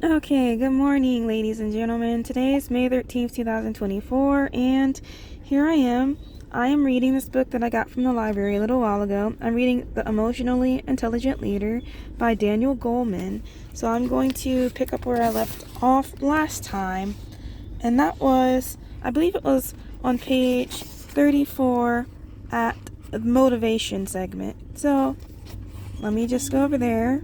Okay, good morning, ladies and gentlemen. Today is May 13th, 2024, and here I am. I am reading this book that I got from the library a little while ago. I'm reading The Emotionally Intelligent Leader by Daniel Goleman. So I'm going to pick up where I left off last time, and that was, I believe it was on page 34 at the motivation segment. So let me just go over there.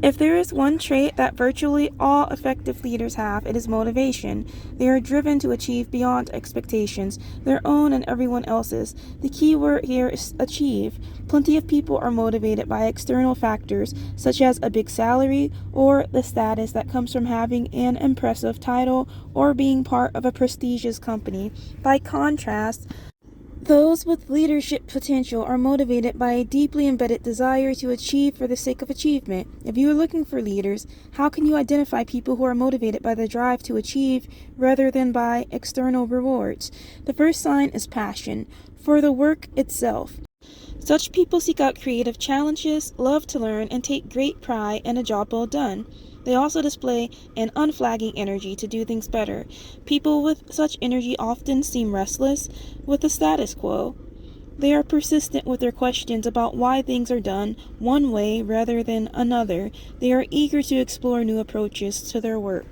If there is one trait that virtually all effective leaders have, it is motivation. They are driven to achieve beyond expectations, their own and everyone else's. The key word here is achieve. Plenty of people are motivated by external factors, such as a big salary or the status that comes from having an impressive title or being part of a prestigious company. By contrast, those with leadership potential are motivated by a deeply embedded desire to achieve for the sake of achievement. If you are looking for leaders, how can you identify people who are motivated by the drive to achieve rather than by external rewards? The first sign is passion for the work itself. Such people seek out creative challenges, love to learn, and take great pride in a job well done. They also display an unflagging energy to do things better. People with such energy often seem restless with the status quo. They are persistent with their questions about why things are done one way rather than another. They are eager to explore new approaches to their work.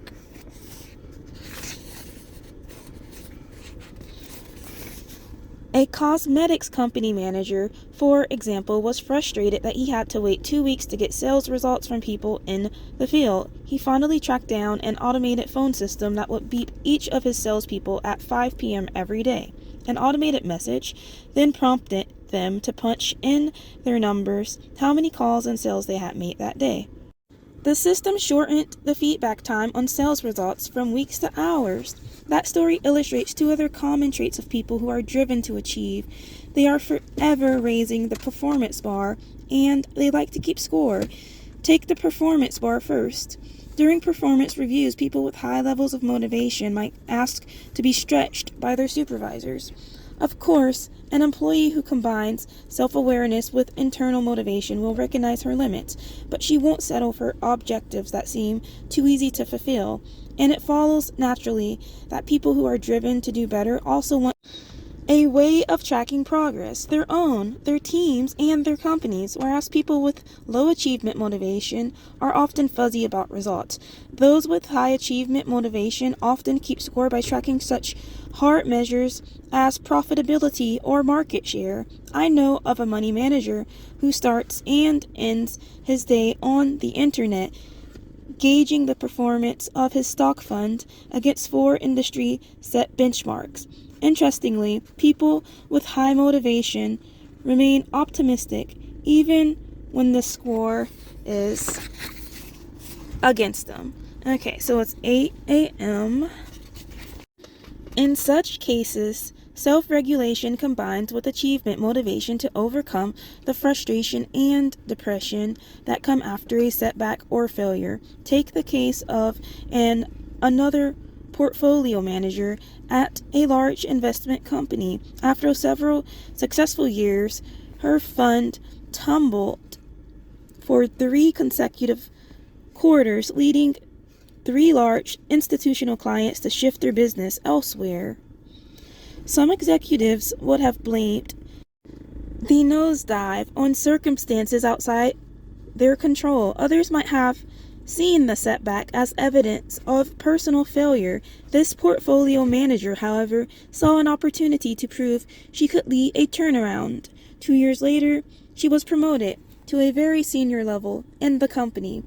A cosmetics company manager, for example, was frustrated that he had to wait 2 weeks to get sales results from people in the field. He finally tracked down an automated phone system that would beep each of his salespeople at 5 p.m. every day. An automated message then prompted them to punch in their numbers, how many calls and sales they had made that day. The system shortened the feedback time on sales results from weeks to hours. That story illustrates two other common traits of people who are driven to achieve. They are forever raising the performance bar, and they like to keep score. Take the performance bar first. During performance reviews, people with high levels of motivation might ask to be stretched by their supervisors. Of course, an employee who combines self-awareness with internal motivation will recognize her limits, but she won't settle for objectives that seem too easy to fulfill. And it follows naturally that people who are driven to do better also want a way of tracking progress, their own, their teams, and their companies, whereas people with low achievement motivation are often fuzzy about results. Those with high achievement motivation often keep score by tracking such hard measures as profitability or market share. I know of a money manager who starts and ends his day on the internet gauging the performance of his stock fund against 4 industry set benchmarks. Interestingly, people with high motivation remain optimistic even when the score is against them. Okay, so it's 8 a.m. In such cases, self-regulation combines with achievement motivation to overcome the frustration and depression that come after a setback or failure. Take the case of another portfolio manager at a large investment company. After several successful years, her fund tumbled for 3 consecutive quarters, leading 3 large institutional clients to shift their business elsewhere. Some executives would have blamed the nosedive on circumstances outside their control. Others might have seen the setback as evidence of personal failure. This portfolio manager, however, saw an opportunity to prove she could lead a turnaround. 2 years later, she was promoted to a very senior level in the company.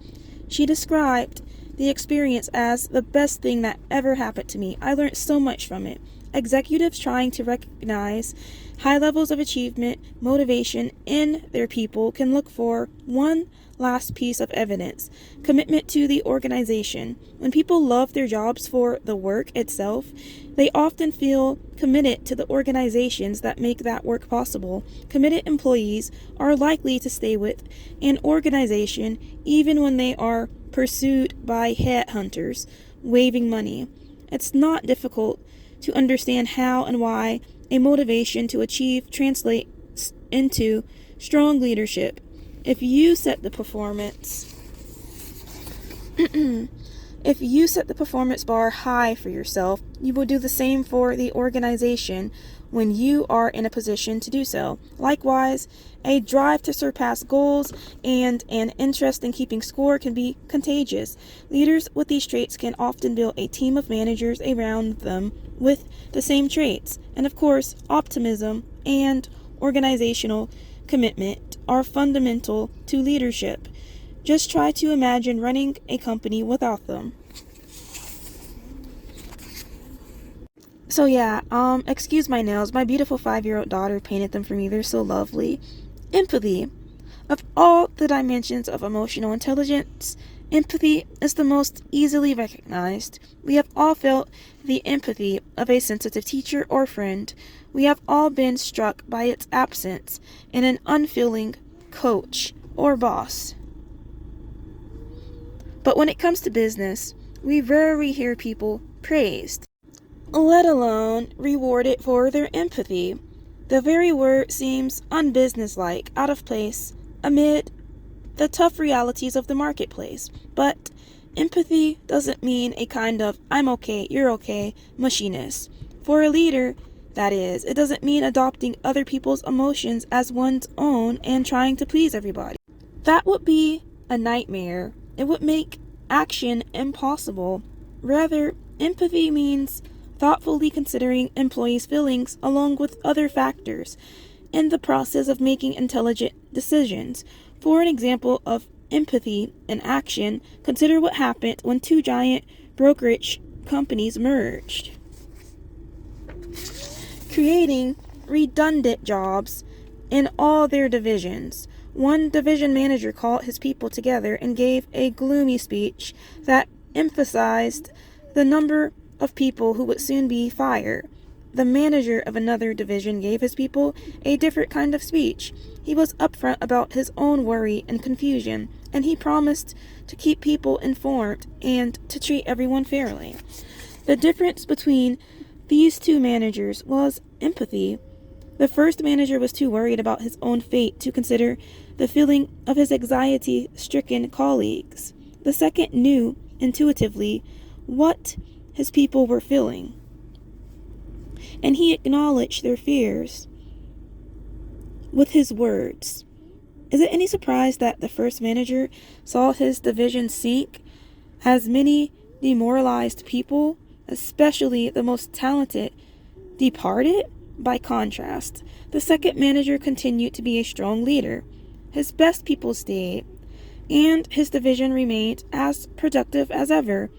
She described the experience as the best thing that ever happened to me. I learned so much from it. Executives trying to recognize high levels of achievement, motivation in their people can look for one last piece of evidence: commitment to the organization. When people love their jobs for the work itself, they often feel committed to the organizations that make that work possible. Committed employees are likely to stay with an organization even when they are pursued by headhunters waving money. It's not difficult to understand how and why a motivation to achieve translates into strong leadership. If you set the performance If you set the performance bar high for yourself, you will do the same for the organization when you are in a position to do so. Likewise, a drive to surpass goals and an interest in keeping score can be contagious. Leaders with these traits can often build a team of managers around them with the same traits. And of course, optimism and organizational commitment are fundamental to leadership. Just try to imagine running a company without them. So yeah, excuse my nails. My beautiful 5-year-old daughter painted them for me. They're so lovely. Empathy. Of all the dimensions of emotional intelligence, empathy is the most easily recognized. We have all felt the empathy of a sensitive teacher or friend. We have all been struck by its absence in an unfeeling coach or boss. But when it comes to business, we rarely hear people praised, let alone rewarded for their empathy. The very word seems unbusinesslike, out of place, amid the tough realities of the marketplace. But empathy doesn't mean a kind of I'm okay, you're okay mushiness. For a leader, that is, it doesn't mean adopting other people's emotions as one's own and trying to please everybody. That would be a nightmare. It would make action impossible. Rather, empathy means thoughtfully considering employees' feelings along with other factors in the process of making intelligent decisions. For an example of empathy in action, consider what happened when two giant brokerage companies merged, creating redundant jobs in all their divisions. One division manager called his people together and gave a gloomy speech that emphasized the number of people who would soon be fired. The manager of another division gave his people a different kind of speech. He was upfront about his own worry and confusion, and he promised to keep people informed and to treat everyone fairly. The difference between these two managers was empathy. The first manager was too worried about his own fate to consider the feeling of his anxiety-stricken colleagues. The second knew intuitively what his people were feeling, and he acknowledged their fears with his words. Is it any surprise that the first manager saw his division sink as many demoralized people, especially the most talented, departed? By contrast, the second manager continued to be a strong leader. His best people stayed, and his division remained as productive as ever.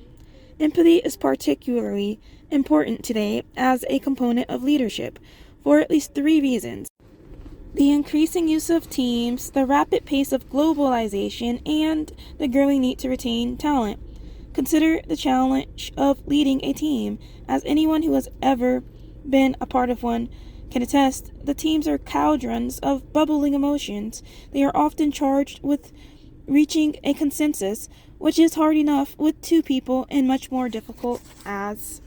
Empathy is particularly important today as a component of leadership for at least 3 reasons: the increasing use of teams, the rapid pace of globalization, and the growing need to retain talent. Consider the challenge of leading a team. As anyone who has ever been a part of one can attest, the teams are cauldrons of bubbling emotions. They are often charged with reaching a consensus, which is hard enough with 2 people and much more difficult as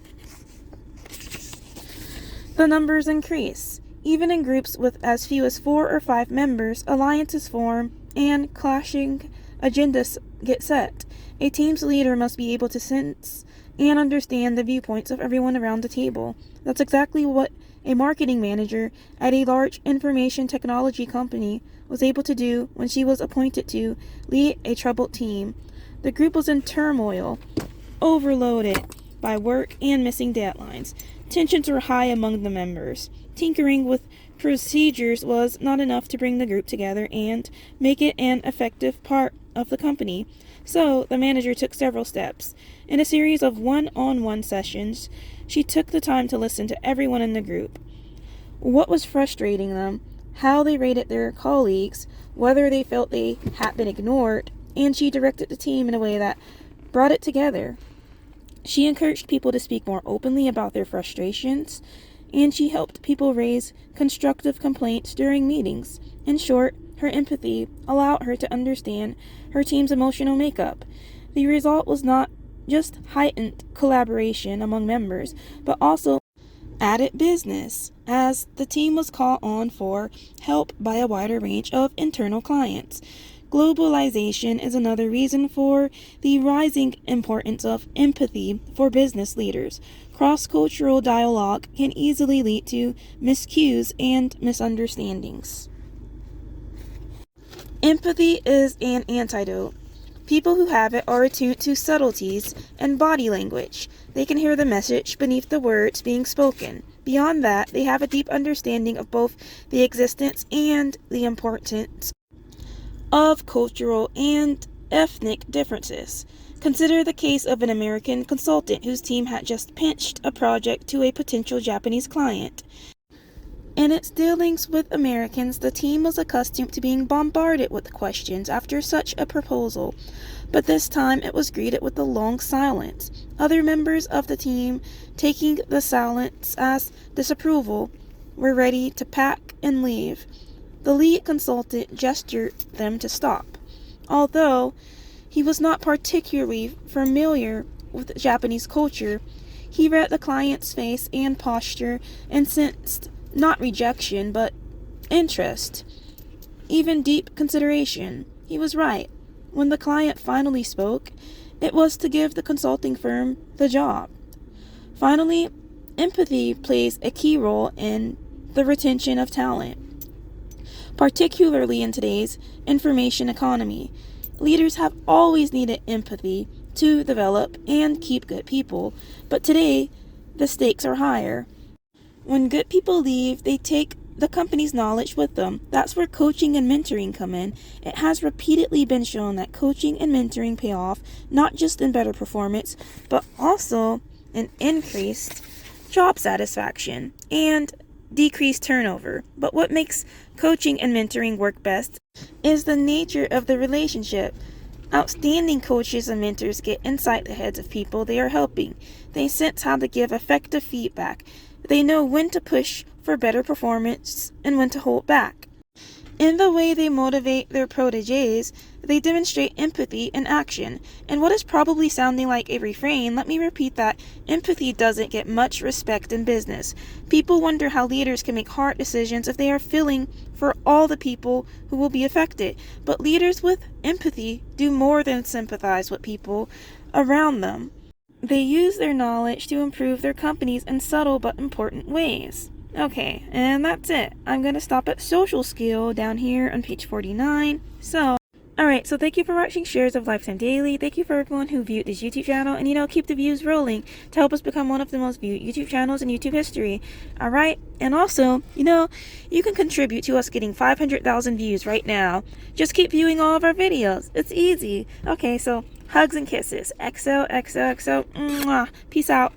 the numbers increase. Even in groups with as few as 4 or 5 members, alliances form and clashing agendas get set. A team's leader must be able to sense and understand the viewpoints of everyone around the table. That's exactly what a marketing manager at a large information technology company was able to do when she was appointed to lead a troubled team. The group was in turmoil, overloaded by work and missing deadlines. Tensions were high among the members. Tinkering with procedures was not enough to bring the group together and make it an effective part of the company. So the manager took several steps. In a series of one-on-one sessions, she took the time to listen to everyone in the group, what was frustrating them, how they rated their colleagues, whether they felt they had been ignored, and she directed the team in a way that brought it together. She encouraged people to speak more openly about their frustrations, and she helped people raise constructive complaints during meetings. In short, her empathy allowed her to understand her team's emotional makeup. The result was not just heightened collaboration among members, but also added business, as the team was called on for help by a wider range of internal clients. Globalization is another reason for the rising importance of empathy for business leaders. Cross-cultural dialogue can easily lead to miscues and misunderstandings. Empathy is an antidote. People who have it are attuned to subtleties and body language. They can hear the message beneath the words being spoken. Beyond that, they have a deep understanding of both the existence and the importance of cultural and ethnic differences. Consider the case of an American consultant whose team had just pitched a project to a potential Japanese client. In its dealings with Americans, the team was accustomed to being bombarded with questions after such a proposal, but this time it was greeted with a long silence. Other members of the team, taking the silence as disapproval, were ready to pack and leave. The lead consultant gestured them to stop. Although he was not particularly familiar with Japanese culture, he read the client's face and posture and sensed not rejection, but interest, even deep consideration. He was right. When the client finally spoke, it was to give the consulting firm the job. Finally, empathy plays a key role in the retention of talent, particularly in today's information economy. Leaders have always needed empathy to develop and keep good people, but today the stakes are higher. When good people leave, they take the company's knowledge with them. That's where coaching and mentoring come in. It has repeatedly been shown that coaching and mentoring pay off not just in better performance, but also in increased job satisfaction and decreased turnover. But what makes coaching and mentoring work best is the nature of the relationship. Outstanding coaches and mentors get inside the heads of people they are helping. They sense how to give effective feedback. They know when to push for better performance and when to hold back. In the way they motivate their protégés, they demonstrate empathy in action. And what is probably sounding like a refrain, let me repeat that empathy doesn't get much respect in business. People wonder how leaders can make hard decisions if they are feeling for all the people who will be affected. But leaders with empathy do more than sympathize with people around them. They use their knowledge to improve their companies in subtle but important ways. Okay, and that's it. I'm going to stop at social skill down here on page 49. Alright, so thank you for watching Shares of Lifetime Daily. Thank you for everyone who viewed this YouTube channel. And keep the views rolling to help us become one of the most viewed YouTube channels in YouTube history. Alright, and also, you can contribute to us getting 500,000 views right now. Just keep viewing all of our videos. It's easy. Okay, so hugs and kisses. XOXOXO. Mwah. Peace out.